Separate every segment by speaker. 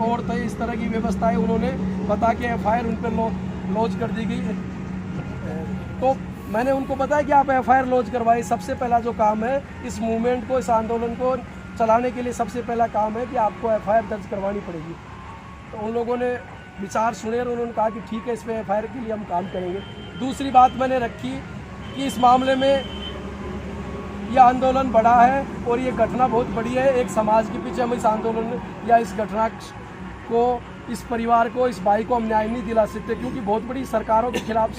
Speaker 1: और तो इस तरह की व्यवस्थाएं उन्होंने बता के FIR उन पर लॉन्च कर दी गई। तो मैंने उनको बताया कि आप FIR लॉन्च करवाइए। सबसे पहला जो काम है इस मूवमेंट को, इस आंदोलन को चलाने के लिए सबसे पहला काम है कि आपको FIR दर्ज करवानी पड़ेगी। तो उन लोगों ने विचार सुने और उन्होंने कहा कि ठीक है, इस पर FIR के लिए हम काम करेंगे। दूसरी बात मैंने रखी कि इस मामले में यह आंदोलन बड़ा है और ये घटना बहुत बड़ी है। एक समाज के पीछे हम इस आंदोलन या इस घटना को, इस परिवार को, इस भाई को हम न्याय नहीं दिला सकते, क्योंकि बहुत बड़ी सरकारों के खिलाफ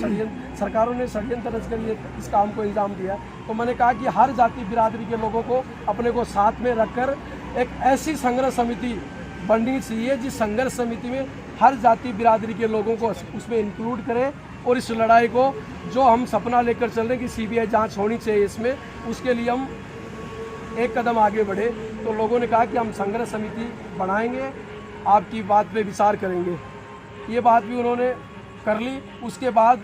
Speaker 1: सरकारों ने षड्यंत्र रच कर इस काम को अंजाम दिया। तो मैंने कहा कि हर जाति बिरादरी के लोगों को अपने को साथ में रखकर एक ऐसी संघर्ष समिति बननी चाहिए जिस संघर्ष समिति में हर जाति बिरादरी के लोगों को उसमें इंक्लूड करें और इस लड़ाई को जो हम सपना लेकर चल रहे हैं कि CBI जांच होनी चाहिए इसमें, उसके लिए हम एक कदम आगे बढ़े। तो लोगों ने कहा कि हम संघर्ष समिति बनाएंगे, आपकी बात पे विचार करेंगे। ये बात भी उन्होंने कर ली। उसके बाद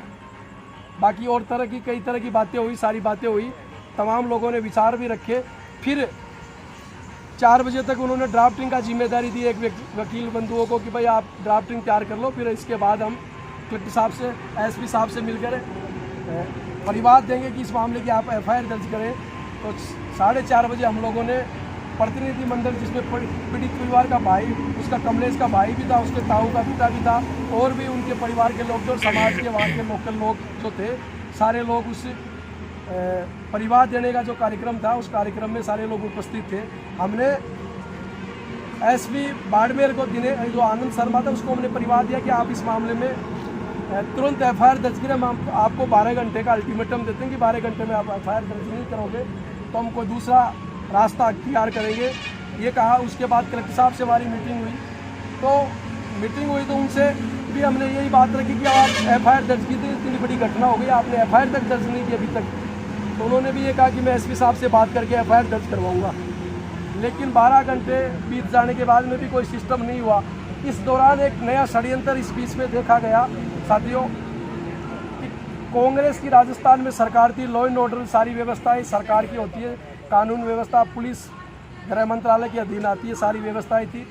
Speaker 1: बाकी और तरह की कई तरह की बातें हुई, सारी बातें हुई, तमाम लोगों ने विचार भी रखे। फिर 4 बजे तक उन्होंने ड्राफ्टिंग का जिम्मेदारी दी एक वकील बंधुओं को कि भाई आप ड्राफ्टिंग तैयार कर लो, फिर इसके बाद हम कलेक्टर साहब से, SP साहब से मिलकर परिवाद देंगे कि इस मामले की आप FIR दर्ज करें। तो 4:30 बजे हम लोगों ने प्रतिनिधि मंडल, जिसमें पीड़ित परिवार का भाई, उसका कमलेश का भाई भी था, उसके ताऊ का पिता भी था, और भी उनके परिवार के लोग थे और समाज के वहाँ के लोकल लोग जो थे, सारे लोग उस परिवार देने का जो कार्यक्रम था उस कार्यक्रम में सारे लोग उपस्थित थे। हमने SP बाड़मेर को जो आनंद शर्मा था उसको हमने परिवार दिया कि आप इस मामले में तुरंत FIR दर्ज करें। हम आपको 12 घंटे का अल्टीमेटम देते हैं कि 12 घंटे में आप FIR दर्ज नहीं करोगे तो हम कोई दूसरा रास्ता अख्तियार करेंगे, ये कहा। उसके बाद कलेक्टर साहब से हमारी मीटिंग हुई तो उनसे भी हमने यही बात रखी कि आप FIR दर्ज की थी, इतनी बड़ी घटना हो गई, आपने FIR तक दर्ज नहीं की अभी तक। तो उन्होंने भी ये कहा कि मैं SP साहब से बात करके FIR दर्ज करवाऊँगा। लेकिन 12 घंटे बीत जाने के बाद में भी कोई सिस्टम नहीं हुआ। इस दौरान एक नया षड्यंत्र इस बीच में देखा गया साथियों कि कांग्रेस की राजस्थान में सरकार थी, लॉ एंड ऑर्डर सारी व्यवस्थाएं सरकार की होती है, कानून व्यवस्था, पुलिस, गृह मंत्रालय के अधीन आती है, सारी व्यवस्थाएं थी।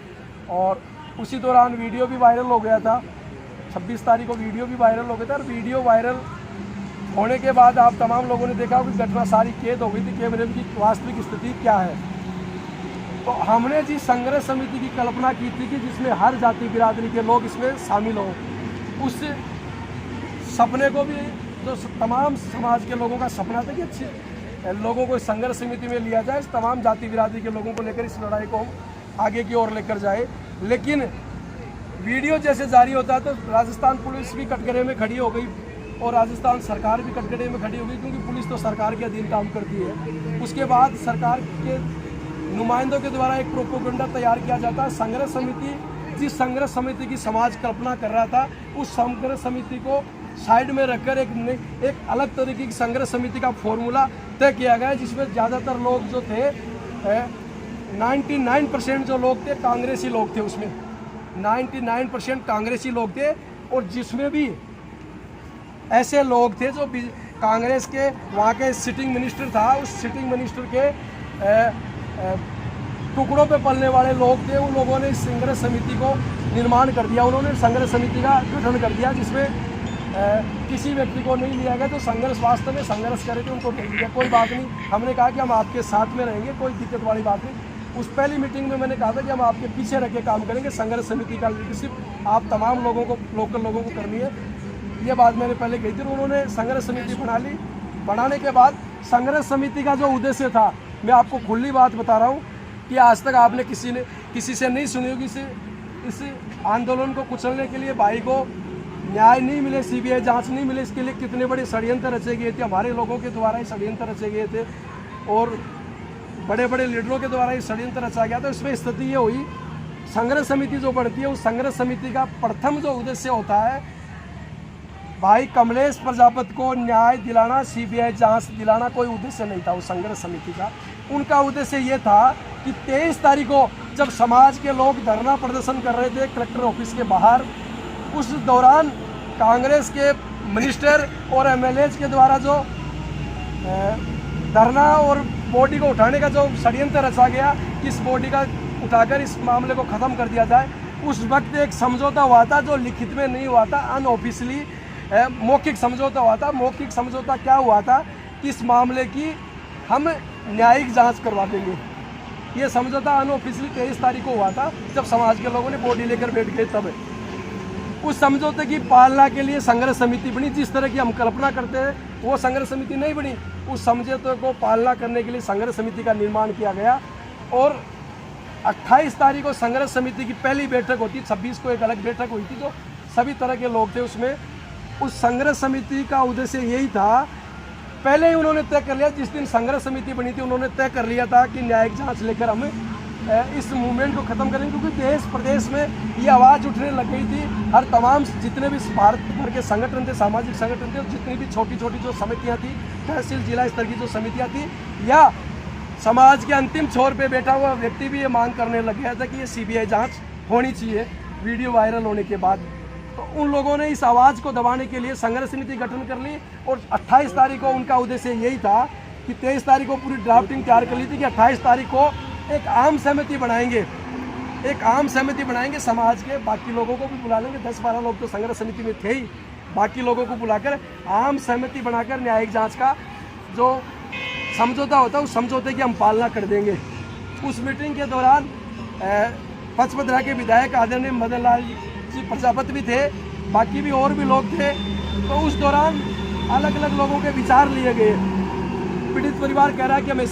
Speaker 1: और उसी दौरान वीडियो भी वायरल हो गया था, 26 तारीख को वीडियो भी वायरल हो गया था। और वीडियो वायरल होने के बाद आप तमाम लोगों ने देखा कि घटना सारी कैद हो गई थी, कैमरे की वास्तविक स्थिति क्या है। तो हमने जिस संघर्ष समिति की कल्पना की थी कि जिसमें हर जाति बिरादरी के लोग इसमें शामिल हों, उस सपने को भी जो तमाम समाज के लोगों का सपना था कि अच्छे लोगों को इस संघर्ष समिति में लिया जाए, तमाम जाति बिरादरी के लोगों को लेकर इस लड़ाई को हम आगे की ओर लेकर जाए। लेकिन वीडियो जैसे जारी होता है तो राजस्थान पुलिस भी कटघरे में खड़ी हो गई और राजस्थान सरकार भी कटघरे में खड़ी हो गई, क्योंकि पुलिस तो सरकार के अधीन काम करती है। उसके बाद सरकार के नुमाइंदों के द्वारा एक प्रोपोगंडा तैयार किया जाता है। संघर्ष समिति, जिस संघर्ष समिति की समाज कल्पना कर रहा था, उस संघर्ष समिति को साइड में रखकर एक अलग तरीके की संघर्ष समिति का फॉर्मूला तय किया गया, जिसमें ज़्यादातर लोग जो थे 99% जो लोग थे कांग्रेसी लोग थे। उसमें 99% कांग्रेसी लोग थे और जिसमें भी ऐसे लोग थे जो कांग्रेस के वहाँ के सिटिंग मिनिस्टर था, उस सिटिंग मिनिस्टर के टुकड़ों पे पलने वाले लोग थे। उन लोगों ने इस संघर्ष समिति को निर्माण कर दिया, उन्होंने संघर्ष समिति का गठन कर दिया, जिसमें किसी व्यक्ति को नहीं लिया गया। तो संघर्ष वास्तव में संघर्ष करे थे उनको भेज दिया, कोई बात नहीं। हमने कहा कि हम आपके साथ में रहेंगे, कोई दिक्कत वाली बात नहीं। उस पहली मीटिंग में मैंने कहा था कि हम आपके पीछे रह के काम करेंगे, संघर्ष समिति का लीडरशिप आप तमाम लोगों को, लोकल लोगों को करनी है। ये बात मैंने पहले कही थी। उन्होंने संघर्ष समिति बना ली। बनाने के बाद संघर्ष समिति का जो उद्देश्य था, मैं आपको खुली बात बता रहा हूँ कि आज तक आपने किसी से नहीं सुनी होगी। इस आंदोलन को कुचलने के लिए भाई को न्याय नहीं मिले, CBI जांच नहीं मिले, इसके लिए कितने बड़े षड्यंत्र रचे गए थे। हमारे लोगों के द्वारा ही षड्यंत्र रचे गए थे और बड़े बड़े लीडरों के द्वारा ही षड्यंत्र रचा गया था। इसमें स्थिति ये हुई, संघर्ष समिति जो बढ़ती है, उस संघर्ष समिति का प्रथम जो उद्देश्य होता है, भाई कमलेश प्रजापति को न्याय दिलाना, CBI जांच दिलाना कोई उद्देश्य नहीं था उस संघर्ष समिति का। उनका उद्देश्य ये था कि 23 तारीख को जब समाज के लोग धरना प्रदर्शन कर रहे थे कलेक्टर ऑफिस के बाहर, उस दौरान कांग्रेस के मिनिस्टर और MLAs के द्वारा जो धरना और बॉडी को उठाने का जो षड्यंत्र रचा गया कि इस बॉडी का उठाकर इस मामले को ख़त्म कर दिया जाए, उस वक्त एक समझौता हुआ था जो लिखित में नहीं हुआ था, अनऑफिशियली मौखिक समझौता हुआ था। मौखिक समझौता क्या हुआ था, इस मामले की हम न्यायिक जांच करवा देंगे। ये समझौता अनऑफिशियली 23 तारीख को हुआ था, जब समाज के लोगों ने बॉडी लेकर बैठ गए तब। उस समझौते की पालना के लिए संघर्ष समिति बनी। जिस तरह की हम कल्पना करते हैं वो संघर्ष समिति नहीं बनी। उस समझौते को पालना करने के लिए संघर्ष समिति का निर्माण किया गया और 28 तारीख को संघर्ष समिति की पहली बैठक होती, 26 को एक अलग बैठक हुई थी, जो सभी तरह के लोग थे उसमें। उस संघर्ष समिति का उद्देश्य यही था, पहले ही उन्होंने तय कर लिया, जिस दिन संघर्ष समिति बनी थी उन्होंने तय कर लिया था कि न्यायिक जांच लेकर हम इस मूवमेंट को ख़त्म करेंगे, क्योंकि देश प्रदेश में ये आवाज़ उठने लग गई थी। हर तमाम जितने भी भारत भर के संगठन थे, सामाजिक संगठन थे, और जितनी भी छोटी छोटी जो समितियाँ थी, तहसील जिला स्तर की जो समितियाँ थी, या समाज के अंतिम छोर पे बैठा हुआ व्यक्ति भी ये मांग करने लग गया था कि ये CBI जाँच होनी चाहिए वीडियो वायरल होने के बाद। तो उन लोगों ने इस आवाज़ को दबाने के लिए संघर्ष समिति गठन कर ली और 28 तारीख को उनका उद्देश्य यही था कि 23 तारीख को पूरी ड्राफ्टिंग तैयार कर ली थी कि 28 तारीख को एक आम सहमति बनाएंगे, एक आम सहमति बनाएंगे। समाज के बाकी लोगों को भी बुला लेंगे, 10-12 लोग तो संघर्ष समिति में थे ही, बाकी लोगों को बुलाकर आम सहमति बनाकर न्यायिक जाँच का जो समझौता होता है उस समझौते की हम पालना कर देंगे। उस मीटिंग के दौरान पचपदरा के विधायक आदरणीय मदन लाल जी प्रजापति भी थे, बाकी भी और भी लोग थे। तो उस दौरान अलग अलग लोगों के विचार लिए गए। पीड़ित परिवार कह रहा है कि हमें